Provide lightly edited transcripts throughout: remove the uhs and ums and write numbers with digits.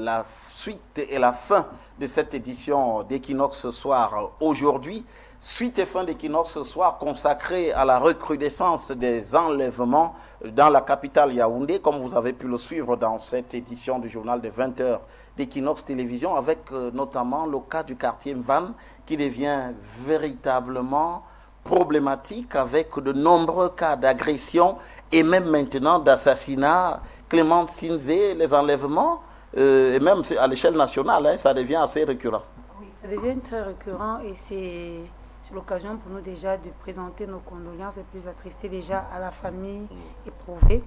la suite et la fin de cette édition d'Equinox ce soir aujourd'hui. Suite et fin d'Equinox ce soir consacrée à la recrudescence des enlèvements dans la capitale Yaoundé, comme vous avez pu le suivre dans cette édition du journal de 20h d'Equinox Télévision, avec notamment le cas du quartier Mvan qui devient véritablement problématique avec de nombreux cas d'agression et même maintenant d'assassinat. Clément Sinzé, les enlèvements, et même à l'échelle nationale, ça devient assez récurrent. Oui, ça devient très récurrent et c'est l'occasion pour nous déjà de présenter nos condoléances et plus attrister déjà à la famille éprouvée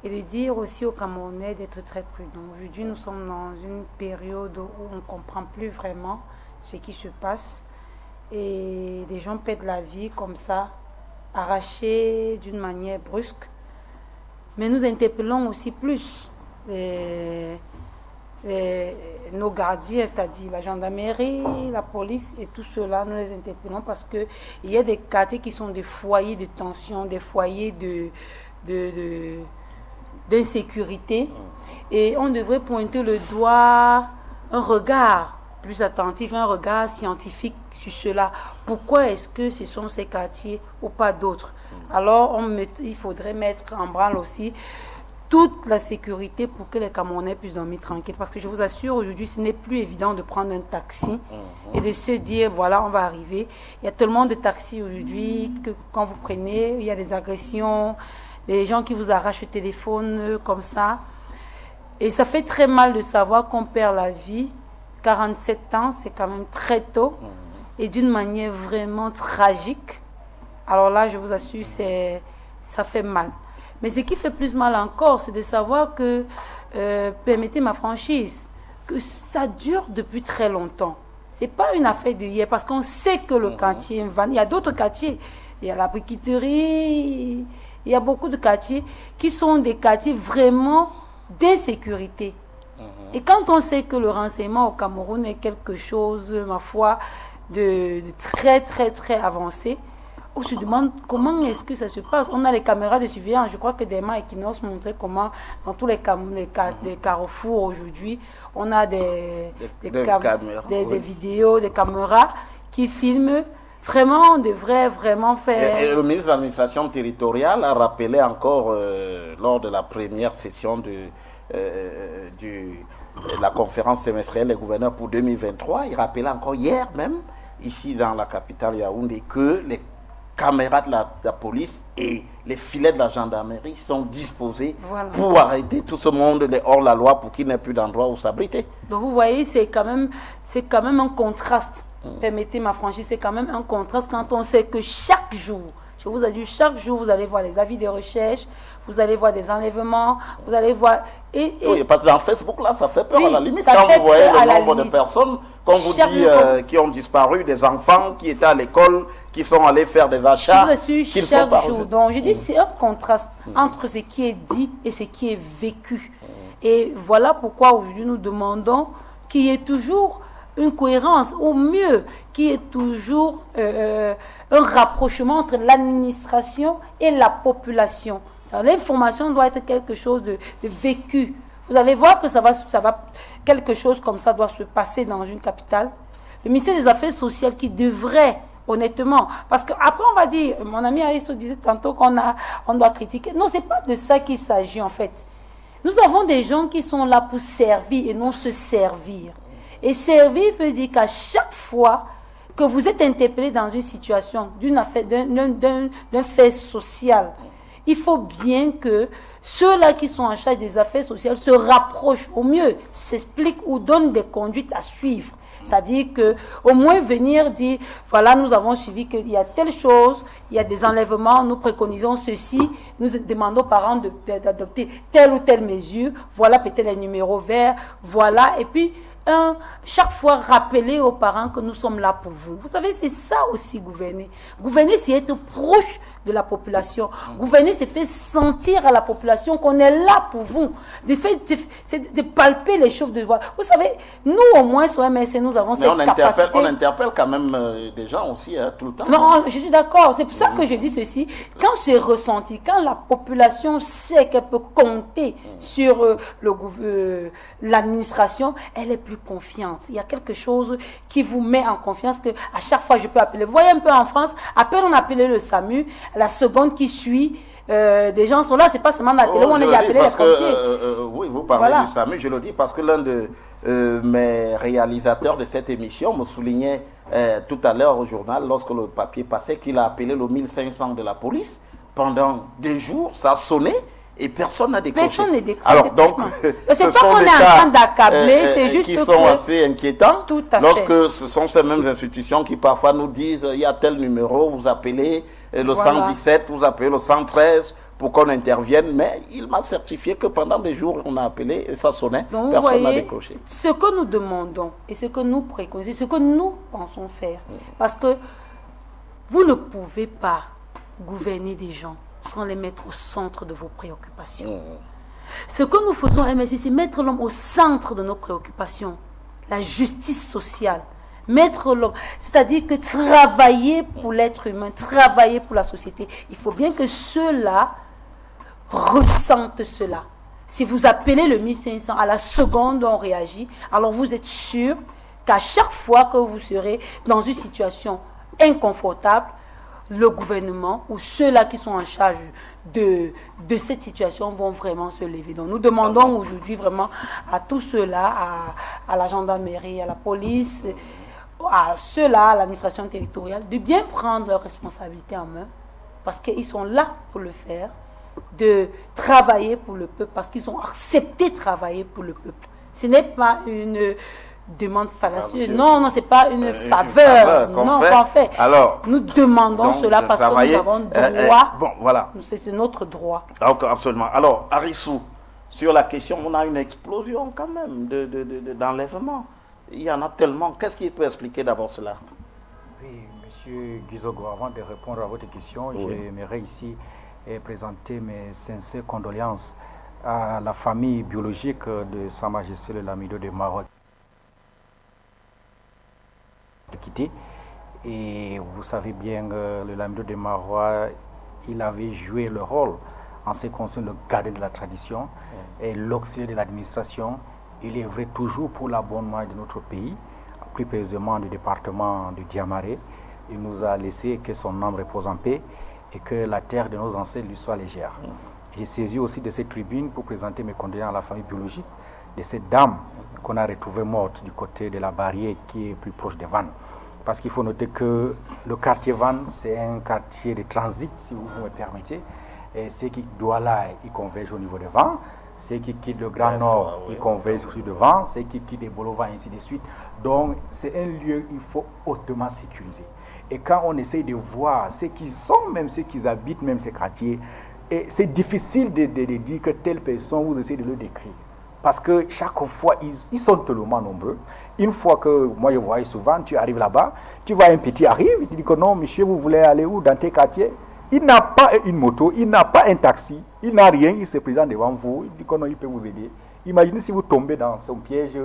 et de dire aussi aux Camerounais d'être très prudents. Aujourd'hui, nous sommes dans une période où on ne comprend plus vraiment ce qui se passe et les gens perdent la vie comme ça, arrachés d'une manière brusque. Mais nous interpellons aussi plus nos gardiens, c'est-à-dire la gendarmerie, la police et tout cela, nous les interpellons parce qu'il y a des quartiers qui sont des foyers de tension, des foyers d'insécurité. Et on devrait pointer le doigt, un regard plus attentif, un regard scientifique sur cela. Pourquoi est-ce que ce sont ces quartiers ou pas d'autres? Alors, il faudrait mettre en branle aussi toute la sécurité pour que les Camerounais puissent dormir tranquilles. Parce que je vous assure, aujourd'hui, ce n'est plus évident de prendre un taxi et de se dire, voilà, on va arriver. Il y a tellement de taxis aujourd'hui que quand vous prenez, il y a des agressions, des gens qui vous arrachent le téléphone comme ça. Et ça fait très mal de savoir qu'on perd la vie. 47 ans, c'est quand même très tôt et d'une manière vraiment tragique. Alors là, je vous assure, ça fait mal. Mais ce qui fait plus mal encore, c'est de savoir que, permettez ma franchise, que ça dure depuis très longtemps. Ce n'est pas une affaire de hier, parce qu'on sait que le quartier Mvan, il y a d'autres quartiers, il y a la briqueterie, il y a beaucoup de quartiers qui sont des quartiers vraiment d'insécurité. Et quand on sait que le renseignement au Cameroun est quelque chose, ma foi, de très, très, très avancé, on se demande comment est-ce que ça se passe. On a les caméras de surveillance. Je crois que Dema Equinox montrait comment, dans tous les carrefours aujourd'hui, on a des vidéos, des caméras qui filment. Vraiment, on devrait vraiment faire... Et le ministre de l'administration territoriale a rappelé encore, lors de la première session de la conférence semestrielle des gouverneurs pour 2023, il rappelait encore hier même, ici dans la capitale Yaoundé, que les caméras de la police et les filets de la gendarmerie sont disposés pour arrêter tout ce monde hors la loi pour qu'il n'ait plus d'endroit où s'abriter. Donc vous voyez, c'est quand même un contraste. Permettez ma franchise, c'est quand même un contraste quand on sait que chaque jour, je vous ai dit, chaque jour, vous allez voir les avis de recherche, vous allez voir des enlèvements, vous allez voir... Oui, parce que dans Facebook, là, ça fait peur à la limite. Quand vous voyez le nombre de personnes, qu'on vous dit, qui ont disparu, des enfants qui étaient à l'école, qui sont allés faire des achats... Je vous assure, chaque jour. Donc, je dis, c'est un contraste entre ce qui est dit et ce qui est vécu. Et voilà pourquoi aujourd'hui, nous demandons qu'il y ait toujours une cohérence, au mieux, qu'il y ait toujours un rapprochement entre l'administration et la population. L'information doit être quelque chose de vécu. Vous allez voir que quelque chose comme ça doit se passer dans une capitale. Le ministère des Affaires sociales qui devrait, honnêtement, parce qu'après on va dire, mon ami Aristo disait tantôt on doit critiquer. Non, c'est pas de ça qu'il s'agit en fait. Nous avons des gens qui sont là pour servir et non se servir. Et servir veut dire qu'à chaque fois que vous êtes interpellé dans une situation, d'un fait social, il faut bien que ceux-là qui sont en charge des affaires sociales se rapprochent au mieux, s'expliquent ou donnent des conduites à suivre. C'est-à-dire qu'au moins venir dire, voilà, nous avons suivi qu'il y a telle chose, il y a des enlèvements, nous préconisons ceci, nous demandons aux parents d'adopter telle ou telle mesure, voilà peut-être les numéros verts, voilà, et puis chaque fois rappeler aux parents que nous sommes là pour vous. Vous savez, c'est ça aussi gouverner. Gouverner, c'est être proche de la population. Gouverner, c'est faire sentir à la population qu'on est là pour vous. C'est de palper les choses de voix. Vous savez, nous au moins sur MSC, nous avons cette capacité. On interpelle quand même des gens aussi, tout le temps. Non, je suis d'accord. C'est pour ça que je dis ceci. Quand c'est ressenti, quand la population sait qu'elle peut compter sur l'administration, elle est plus confiante. Il y a quelque chose qui vous met en confiance que à chaque fois je peux appeler. Vous voyez un peu en France, à peine on appelait le SAMU, la seconde qui suit, des gens sont là, c'est pas seulement dans la télé, on est appelé les pompiers. Oui, vous parlez du SAMU, je le dis parce que l'un de mes réalisateurs de cette émission me soulignait tout à l'heure au journal, lorsque le papier passait, qu'il a appelé le 1500 de la police. Pendant des jours, ça sonnait et personne n'a décroché. Personne n'est décroché. Alors, donc, c'est pas qu'on est en train d'accabler, c'est juste qui sont assez inquiétants. Tout à lorsque fait. Ce sont ces mêmes institutions qui parfois nous disent il y a tel numéro, vous appelez le 117, vous appelez le 113 pour qu'on intervienne. Mais il m'a certifié que pendant des jours, on a appelé et ça sonnait. Donc, personne n'a décroché. Ce que nous demandons et ce que nous préconisons, ce que nous pensons faire. Parce que vous ne pouvez pas gouverner des gens sans les mettre au centre de vos préoccupations. Ce que nous faisons à MSC, c'est mettre l'homme au centre de nos préoccupations. La justice sociale. Mettre l'homme, c'est-à-dire que travailler pour l'être humain, travailler pour la société. Il faut bien que ceux-là ressentent cela. Si vous appelez le 1500, à la seconde on réagit, alors vous êtes sûr qu'à chaque fois que vous serez dans une situation inconfortable, le gouvernement ou ceux-là qui sont en charge de cette situation vont vraiment se lever. Donc nous demandons aujourd'hui vraiment à tous ceux-là, à la gendarmerie, à la police, à ceux-là, à l'administration territoriale, de bien prendre leurs responsabilités en main, parce qu'ils sont là pour le faire, de travailler pour le peuple, parce qu'ils ont accepté de travailler pour le peuple. Ce n'est pas une demande fallacieuse. Non, c'est pas une faveur qu'on fait. Alors, nous demandons cela parce que nous avons droit. Bon, voilà. C'est notre droit. Donc, absolument. Alors, Arissou, sur la question, on a une explosion quand même d'enlèvement. Il y en a tellement. Qu'est-ce qui peut expliquer d'abord cela? Oui, Monsieur Guizogo, avant de répondre à votre question, j'aimerais ici présenter mes sincères condoléances à la famille biologique de Sa Majesté le Lamido de Maroc. Quitté. Et vous savez bien que le Lamido de Marois, il avait joué le rôle en ce qui concerne le gardien de la tradition et l'auxiliaire de l'administration. Il est vrai toujours pour la bonne marche de notre pays, plus précisément du département de Diamaré. Il nous a laissé que son âme repose en paix et que la terre de nos ancêtres lui soit légère. J'ai saisi aussi de cette tribune pour présenter mes condoléances à la famille biologique de cette dame qu'on a retrouvée morte du côté de la barrière qui est plus proche de Vannes. Parce qu'il faut noter que le quartier Vannes, c'est un quartier de transit, si vous me permettez. Et ceux qui doivent là, ils convergent au niveau de Vannes. Ceux qui quittent le Grand Nord, ils convergent aussi devant. Ceux qui quittent les Bolovans, ainsi de suite. Donc, c'est un lieu qu'il faut hautement sécuriser. Et quand on essaye de voir ceux qui sont, même ceux qui habitent même ces quartiers, et c'est difficile de dire que telle personne, vous essayez de le décrire. Parce que chaque fois, ils sont tellement nombreux. Une fois que, moi je vois souvent, tu arrives là-bas, tu vois un petit arrive, il te dit que non, monsieur, vous voulez aller où dans tes quartiers? Il n'a pas une moto, il n'a pas un taxi, il n'a rien, il se présente devant vous, il dit que non, il peut vous aider. Imaginez si vous tombez dans son piège,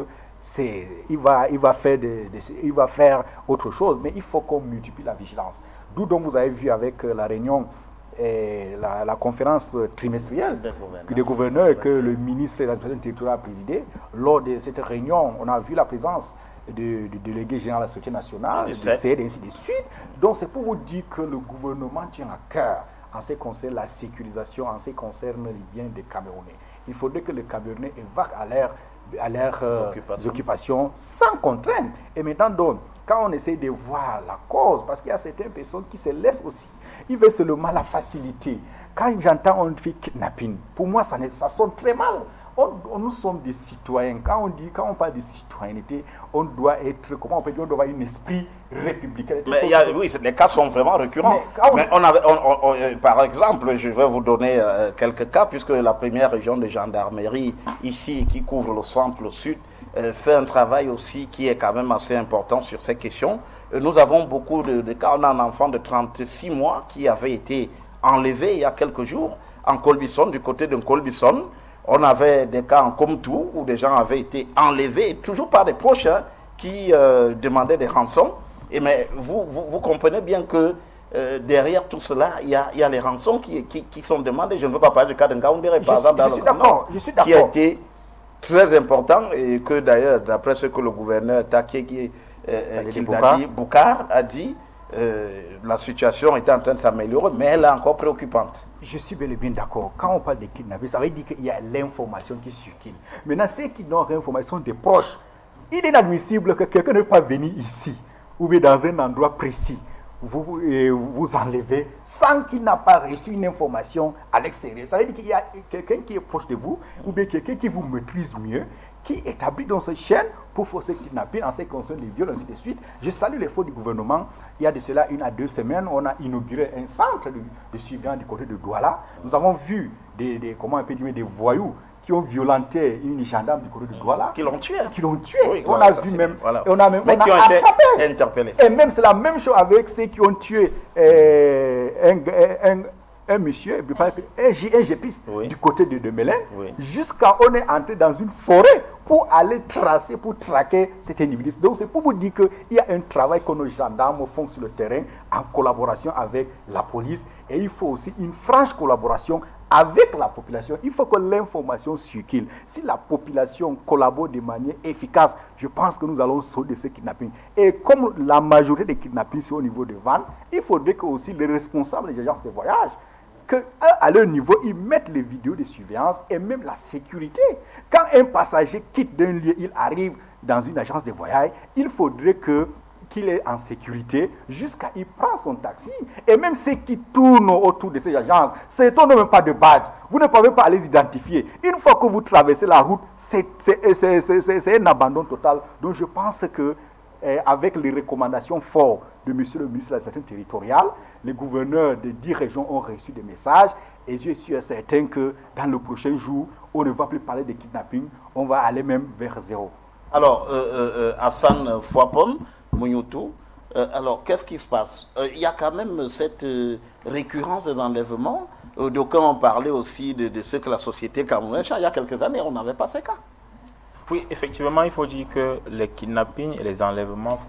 il va faire autre chose, mais il faut qu'on multiplie la vigilance. D'où donc vous avez vu avec la réunion, la conférence trimestrielle des gouverneurs que le ministre de l'administration territoriale a présidé. Lors de cette réunion, on a vu la présence du délégué général de la Société nationale, du CED, et ainsi de suite. Donc c'est pour vous dire que le gouvernement tient à cœur en ce qui concerne la sécurisation, en ce qui concerne les biens des Camerounais. Il faudrait que les Camerounais évacuent à leurs occupations sans contrainte. Et maintenant, donc, quand on essaie de voir la cause, parce qu'il y a certaines personnes qui se laissent aussi, ils veulent seulement la facilité. Quand j'entends on fait kidnapping, pour moi ça sonne très mal. Nous sommes des citoyens. Quand on parle de citoyenneté, on doit être, comment on peut dire, on doit avoir un esprit républicain. Mais oui, les cas sont vraiment récurrents. Mais par exemple, je vais vous donner quelques cas, puisque la première région de gendarmerie ici, qui couvre le centre, le sud, fait un travail aussi qui est quand même assez important sur ces questions. Nous avons beaucoup de cas. On a un enfant de 36 mois qui avait été enlevés il y a quelques jours en Colbison, du côté de Colbison. On avait des cas en Komtou où des gens avaient été enlevés, toujours par des proches qui demandaient des rançons. Mais vous comprenez bien que derrière tout cela, il y a les rançons qui sont demandées. Je ne veux pas parler du cas de Ngaoundéré, par exemple, dans le Nord, qui a été très important et que d'ailleurs, d'après ce que le gouverneur Také Boukar a dit, la situation était en train de s'améliorer, mais elle est encore préoccupante. Je suis bel et bien d'accord. Quand on parle de kidnapping, ça veut dire qu'il y a l'information qui circule. Maintenant, ceux qui n'ont l'information des proches, il est inadmissible que quelqu'un ne peut pas venir ici ou bien dans un endroit précis, vous enlevez sans qu'il n'a pas reçu une information à l'extérieur. Ça veut dire qu'il y a quelqu'un qui est proche de vous ou bien quelqu'un qui vous maîtrise mieux, qui établit dans cette chaîne pour forcer kidnapper en ce qui concerne les viols, ainsi de suite. Je salue l'effort du gouvernement. Il y a de cela 1 à 2 semaines, on a inauguré un centre de surveillance du côté de Douala. Nous avons vu des voyous qui ont violenté une gendarme du côté de Douala. Qui l'ont tué. Oui, on a vu même. Voilà. On a même mais qui ont été interpellés. Et même c'est la même chose avec ceux qui ont tué un monsieur, un gépiste du côté de Mélène, jusqu'à on est entré dans une forêt pour aller tracer, pour traquer cet individu. Donc c'est pour vous dire qu'il y a un travail que nos gendarmes font sur le terrain en collaboration avec la police, et il faut aussi une franche collaboration avec la population. Il faut que l'information circule. Si la population collabore de manière efficace, je pense que nous allons sauver ces kidnappings. Et comme la majorité des kidnappings sont au niveau de Vannes, il faudrait que aussi les responsables des agences de voyage, qu'à leur niveau, ils mettent les vidéos de surveillance et même la sécurité. Quand un passager quitte d'un lieu, il arrive dans une agence de voyage, il faudrait qu'il est en sécurité jusqu'à il prend son taxi. Et même ceux qui tournent autour de ces agences, c'est on n'a même pas de badge. Vous ne pouvez pas les identifier. Une fois que vous traversez la route, c'est un abandon total. Donc je pense que avec les recommandations fortes de monsieur le ministre de l'administration territoriale, les gouverneurs des 10 régions ont reçu des messages et je suis certain que dans le prochain jour, on ne va plus parler de kidnapping, on va aller même vers zéro. Alors, Hassan Fouapon, Mounioutou, alors qu'est-ce qui se passe? Il y a quand même cette récurrence des enlèvements. D'aucuns ont parlé aussi de ce que la société camerounaise, il y a quelques années, on n'avait pas ces cas. Oui, effectivement, il faut dire que les kidnappings et les enlèvements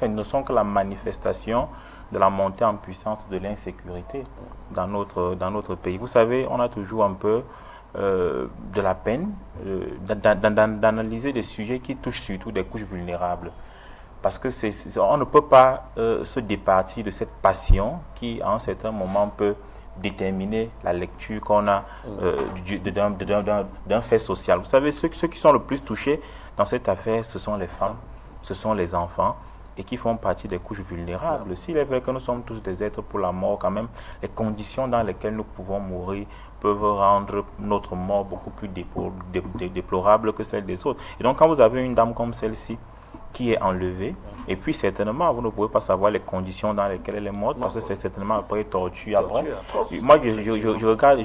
ne sont que la manifestation de la montée en puissance de l'insécurité dans notre pays. Vous savez, on a toujours un peu de la peine d'analyser des sujets qui touchent surtout des couches vulnérables. Parce que on ne peut pas se départir de cette passion qui, à un certain moment, peut déterminer la lecture qu'on a d'un fait social. Vous savez, ceux qui sont le plus touchés dans cette affaire, ce sont les femmes, ce sont les enfants, et qui font partie des couches vulnérables. S'il est vrai que nous sommes tous des êtres pour la mort, quand même, les conditions dans lesquelles nous pouvons mourir peuvent rendre notre mort beaucoup plus déplorable que celle des autres. Et donc, quand vous avez une dame comme celle-ci, qui est enlevée, et puis certainement, vous ne pouvez pas savoir les conditions dans lesquelles elle est morte, parce que c'est certainement après torture. Moi, je regarde,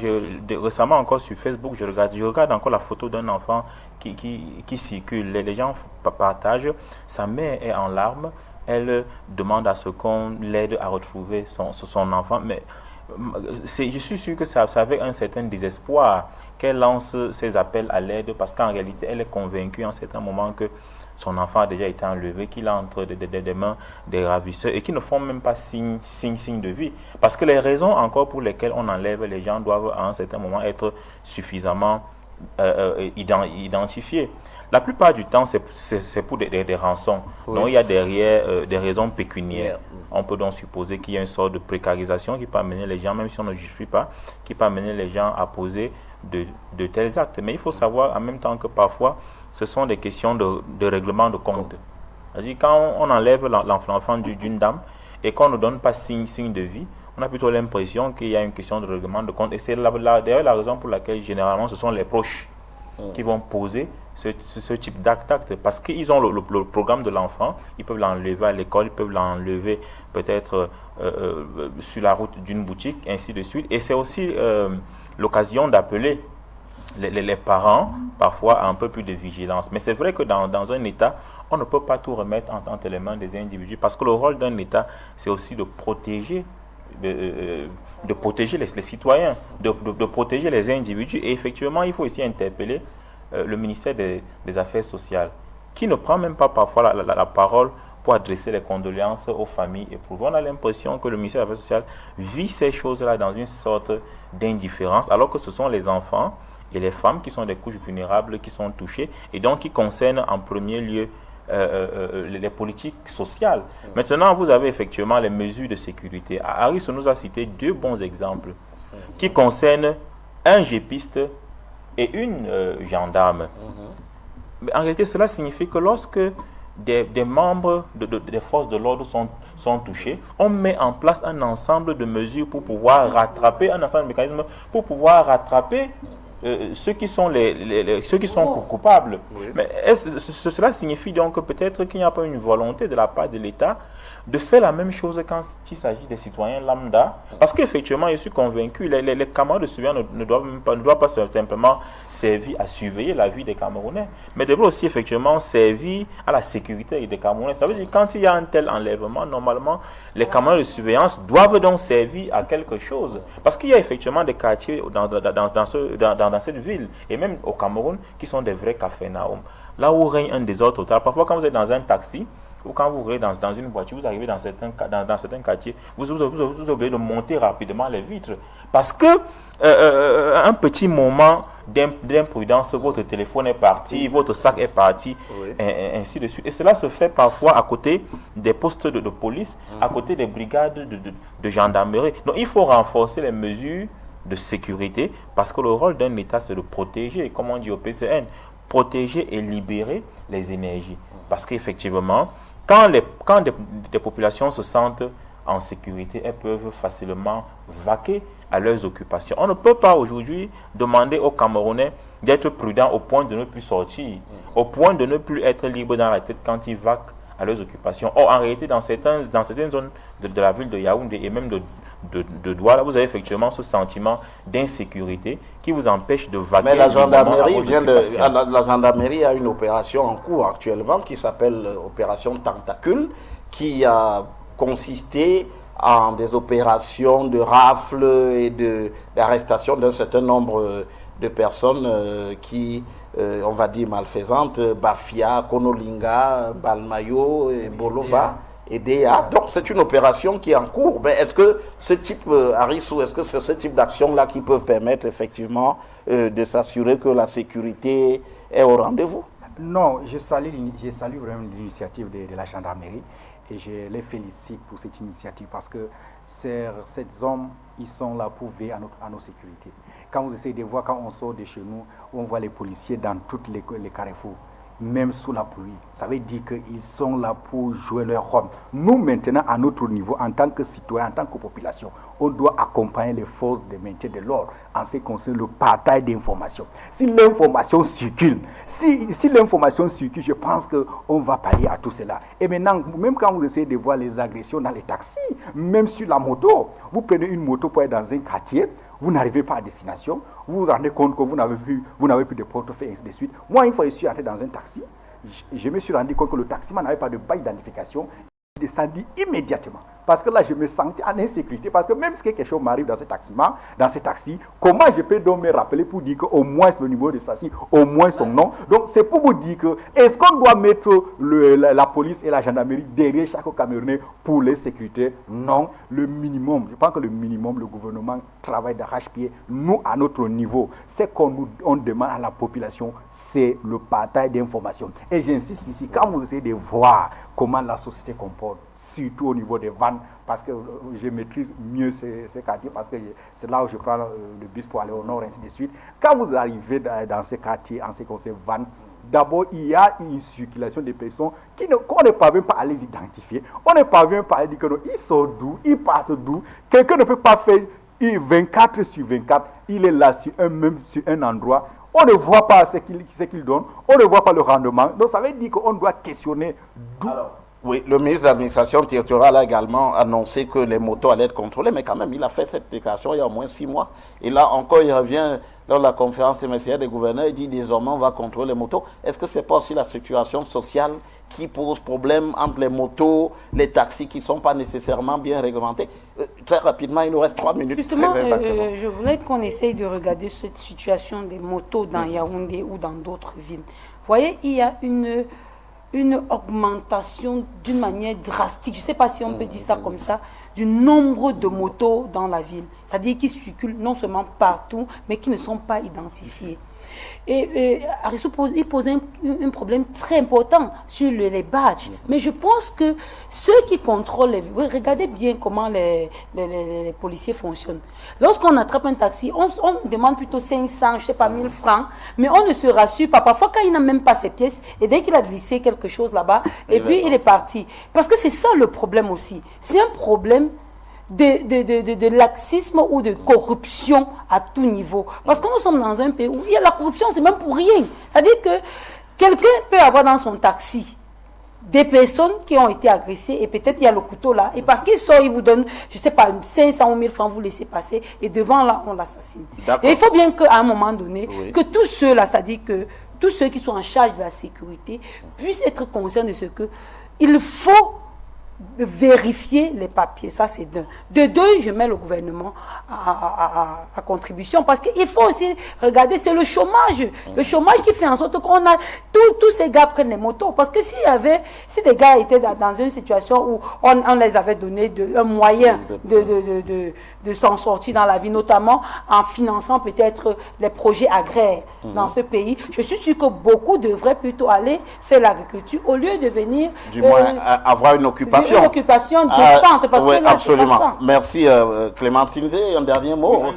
récemment encore sur Facebook, je regarde encore la photo d'un enfant qui circule. Les gens partagent, sa mère est en larmes, elle demande à ce qu'on l'aide à retrouver son enfant, mais je suis sûr que c'est avec un certain désespoir qu'elle lance ses appels à l'aide, parce qu'en réalité, elle est convaincue en certain moment que son enfant a déjà été enlevé, qu'il est entre des mains des ravisseurs et qui ne font même pas signe de vie. Parce que les raisons encore pour lesquelles on enlève les gens doivent à un certain moment être suffisamment identifiées. La plupart du temps, c'est pour des rançons. Oui. Donc, il y a derrière des raisons pécuniaires. On peut donc supposer qu'il y a une sorte de précarisation qui peut amener les gens, même si on ne justifie pas, qui peut amener les gens à poser de tels actes. Mais il faut savoir en même temps que parfois, ce sont des questions de règlement de compte. C'est-à-dire, quand on enlève l'enfant d'une dame et qu'on ne donne pas signe de vie, on a plutôt l'impression qu'il y a une question de règlement de compte. Et c'est d'ailleurs la raison pour laquelle, généralement, ce sont les proches qui vont poser ce type d'acte. Parce qu'ils ont le programme de l'enfant, ils peuvent l'enlever à l'école, ils peuvent l'enlever peut-être sur la route d'une boutique, ainsi de suite. Et c'est aussi l'occasion d'appeler les parents, parfois, à un peu plus de vigilance. Mais c'est vrai que dans un État, on ne peut pas tout remettre entre les mains des individus, parce que le rôle d'un État, c'est aussi de protéger de protéger les citoyens, de protéger les individus. Et effectivement, il faut aussi interpeller le ministère des Affaires sociales, qui ne prend même pas parfois la parole pour adresser les condoléances aux familles éprouvées. On a l'impression que le ministère des Affaires sociales vit ces choses-là dans une sorte d'indifférence, alors que ce sont les enfants et les femmes qui sont des couches vulnérables qui sont touchées, et donc qui concernent en premier lieu les politiques sociales. Maintenant, vous avez effectivement les mesures de sécurité. Aris nous a cité 2 bons exemples qui concernent un gépiste et une gendarme. Mais en réalité, cela signifie que lorsque des membres des forces de l'ordre sont touchés, on met en place un ensemble de mesures pour pouvoir rattraper, un ensemble de mécanismes pour pouvoir rattraper ceux qui sont ceux qui sont coupables. Oui. Mais cela signifie donc que peut-être qu'il n'y a pas une volonté de la part de l'État de faire la même chose quand il s'agit des citoyens lambda. Parce qu'effectivement, je suis convaincu, les camarades de surveillance ne doivent pas simplement servir à surveiller la vie des Camerounais, mais devraient aussi effectivement servir à la sécurité des Camerounais. Ça veut dire que quand il y a un tel enlèvement, normalement, les camarades de surveillance doivent donc servir à quelque chose. Parce qu'il y a effectivement des quartiers dans cette ville, et même au Cameroun, qui sont des vrais Capharnaüm. Là où règne un désordre total. Parfois, quand vous êtes dans un taxi, ou quand vous roulez dans une voiture, vous arrivez dans certains quartiers, vous êtes obligé de monter rapidement les vitres. Parce que un petit moment d'imprudence, votre téléphone est parti, votre sac est parti, et ainsi de suite. Et cela se fait parfois à côté des postes de police, à côté des brigades de gendarmerie. Donc il faut renforcer les mesures de sécurité, parce que le rôle d'un État, c'est de protéger, comme on dit au PCN, protéger et libérer les énergies. Parce qu'effectivement, quand des populations se sentent en sécurité, elles peuvent facilement vaquer à leurs occupations. On ne peut pas aujourd'hui demander aux Camerounais d'être prudents au point de ne plus sortir, au point de ne plus être libres dans la tête quand ils vaquent à leurs occupations. Or, en réalité, dans certaines zones de la ville de Yaoundé et même de Douala, vous avez effectivement ce sentiment d'insécurité qui vous empêche de vaquer. Mais la gendarmerie a une opération en cours actuellement qui s'appelle Opération Tentacule, qui a consisté en des opérations de rafle et d'arrestation d'un certain nombre de personnes qui, on va dire, malfaisantes, Bafia, Konolinga, Balmayo, et Bolova. Et DA. Donc c'est une opération qui est en cours. Mais est-ce que ce type, Arissou, est-ce que c'est ce type d'action-là qui peuvent permettre effectivement de s'assurer que la sécurité est au rendez-vous? Non, je salue vraiment l'initiative de la gendarmerie et je les félicite pour cette initiative parce que ces hommes, ils sont là pour veiller à nos sécurités. Quand vous essayez de voir, quand on sort de chez nous, on voit les policiers dans tous les carrefours, même sous la pluie. Ça veut dire qu'ils sont là pour jouer leur rôle. Nous, maintenant, à notre niveau, en tant que citoyens, en tant que population, on doit accompagner les forces de maintien de l'ordre en ce qui concerne le partage d'informations. Si l'information circule, je pense qu'on va pallier à tout cela. Et maintenant, même quand vous essayez de voir les agressions dans les taxis, même sur la moto, vous prenez une moto pour être dans un quartier, vous n'arrivez pas à destination, vous vous rendez compte que vous n'avez plus de portefeuille, et ainsi de suite. Moi, une fois, je suis entré dans un taxi, je me suis rendu compte que le taximan n'avait pas de badge d'identification. Je descendis immédiatement. Parce que là, je me sentais en insécurité. Parce que même si quelque chose m'arrive dans ce taxi, comment je peux donc me rappeler pour dire qu'au moins le numéro de taxi, au moins son nom. Donc, c'est pour vous dire que, est-ce qu'on doit mettre la police et la gendarmerie derrière chaque Camerounais pour les sécurités? Non. Le minimum, je pense que le minimum, le gouvernement travaille d'arrache-pied. Nous, à notre niveau, c'est qu'on demande à la population, c'est le partage d'informations. Et j'insiste ici, quand vous essayez de voir comment la société comporte, surtout au niveau des vannes, parce que je maîtrise mieux ces quartiers, parce que c'est là où je prends le bus pour aller au nord, ainsi de suite. Quand vous arrivez dans ces quartiers, en ce qui concerne vannes, d'abord, il y a une circulation de personnes qu'on ne parvient pas à les identifier. On ne parvient pas à dire qu'ils sortent d'où, ils partent d'où. Quelqu'un ne peut pas faire 24 sur 24, il est là sur un endroit. On ne voit pas ce qu'il donne, on ne voit pas le rendement. Donc ça veut dire qu'on doit questionner d'où. Oui, le ministre de l'administration territoriale a également annoncé que les motos allaient être contrôlées, mais quand même, il a fait cette déclaration il y a au moins 6 mois. Et là encore, il revient dans la conférence semestrielle des gouverneurs, il dit désormais on va contrôler les motos. Est-ce que ce n'est pas aussi la situation sociale qui pose problème entre les motos, les taxis qui ne sont pas nécessairement bien réglementés? très rapidement, il nous reste 3 minutes. Justement, très exactement. je voulais qu'on essaye de regarder cette situation des motos dans Yaoundé ou dans d'autres villes. Vous voyez, il y a une augmentation d'une manière drastique, je ne sais pas si on peut dire ça comme ça, du nombre de motos dans la ville. C'est-à-dire qui circulent non seulement partout, mais qui ne sont pas identifiés. Et Arissou pose un problème très important sur les badges. Mais je pense que ceux qui contrôlent, regardez bien comment les policiers fonctionnent. Lorsqu'on attrape un taxi, on demande plutôt 500, je ne sais pas, 1000 francs, mais on ne se rassure pas. Parfois, quand il n'a même pas ses pièces, et dès qu'il a glissé quelque chose là-bas, et puis il est parti. Parce que c'est ça le problème aussi. C'est un problème de laxisme ou de corruption à tout niveau. Parce que nous sommes dans un pays où il y a la corruption, c'est même pour rien. C'est-à-dire que quelqu'un peut avoir dans son taxi des personnes qui ont été agressées et peut-être il y a le couteau là. Et parce qu'il sort, il vous donne, je ne sais pas, 500 ou 1000 francs, vous laissez passer et devant là, on l'assassine. Et il faut bien qu'à un moment donné, que tous ceux-là, c'est-à-dire que tous ceux qui sont en charge de la sécurité puissent être conscients de ce que il faut vérifier les papiers, ça c'est d'un. De deux, je mets le gouvernement à contribution parce qu'il faut aussi regarder, c'est le chômage. Le chômage qui fait en sorte qu'on a, tous ces gars prennent les motos. Parce que si des gars étaient dans une situation où on les avait donné un moyen de s'en sortir dans la vie, notamment en finançant peut-être les projets agraires dans ce pays, je suis sûr que beaucoup devraient plutôt aller faire l'agriculture au lieu de venir... Du moins, avoir une occupation. Une occupation décente, parce que là, absolument. C'est pas ça. Merci Clémentine. Un dernier mot.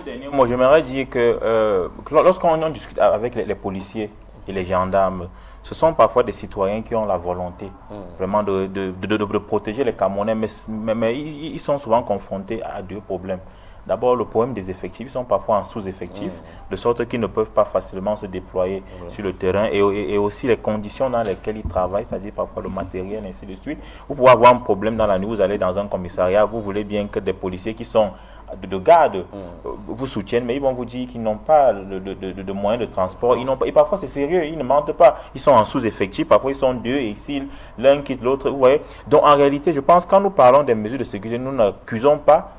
J'aimerais dire que lorsqu'on discute avec les policiers et les gendarmes, ce sont parfois des citoyens qui ont la volonté vraiment de protéger les Camerounais, mais ils sont souvent confrontés à deux problèmes. D'abord, le problème des effectifs, ils sont parfois en sous-effectif, de sorte qu'ils ne peuvent pas facilement se déployer sur le terrain, et aussi les conditions dans lesquelles ils travaillent, c'est-à-dire parfois le matériel, ainsi de suite. Vous pouvez avoir un problème dans la nuit, vous allez dans un commissariat, vous voulez bien que des policiers qui sont de garde vous soutiennent, mais ils vont vous dire qu'ils n'ont pas de moyens de transport, et parfois c'est sérieux, ils ne mentent pas, ils sont en sous-effectif, parfois ils sont deux, et si l'un quitte l'autre, vous voyez. Donc en réalité, je pense que quand nous parlons des mesures de sécurité, nous n'accusons pas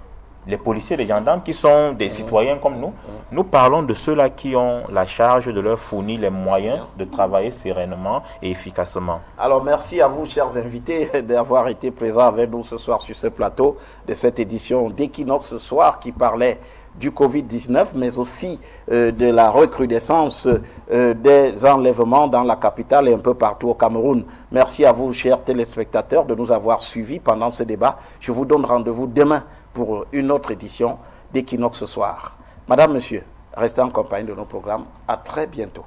les policiers, les gendarmes qui sont des citoyens comme nous. Nous parlons de ceux-là qui ont la charge de leur fournir les moyens de travailler sereinement et efficacement. Alors merci à vous, chers invités, d'avoir été présents avec nous ce soir sur ce plateau de cette édition d'Equinox ce soir qui parlait du Covid-19, mais aussi de la recrudescence des enlèvements dans la capitale et un peu partout au Cameroun. Merci à vous, chers téléspectateurs, de nous avoir suivis pendant ce débat. Je vous donne rendez-vous demain pour une autre édition d'Equinox ce soir. Madame, Monsieur, restez en compagnie de nos programmes. À très bientôt.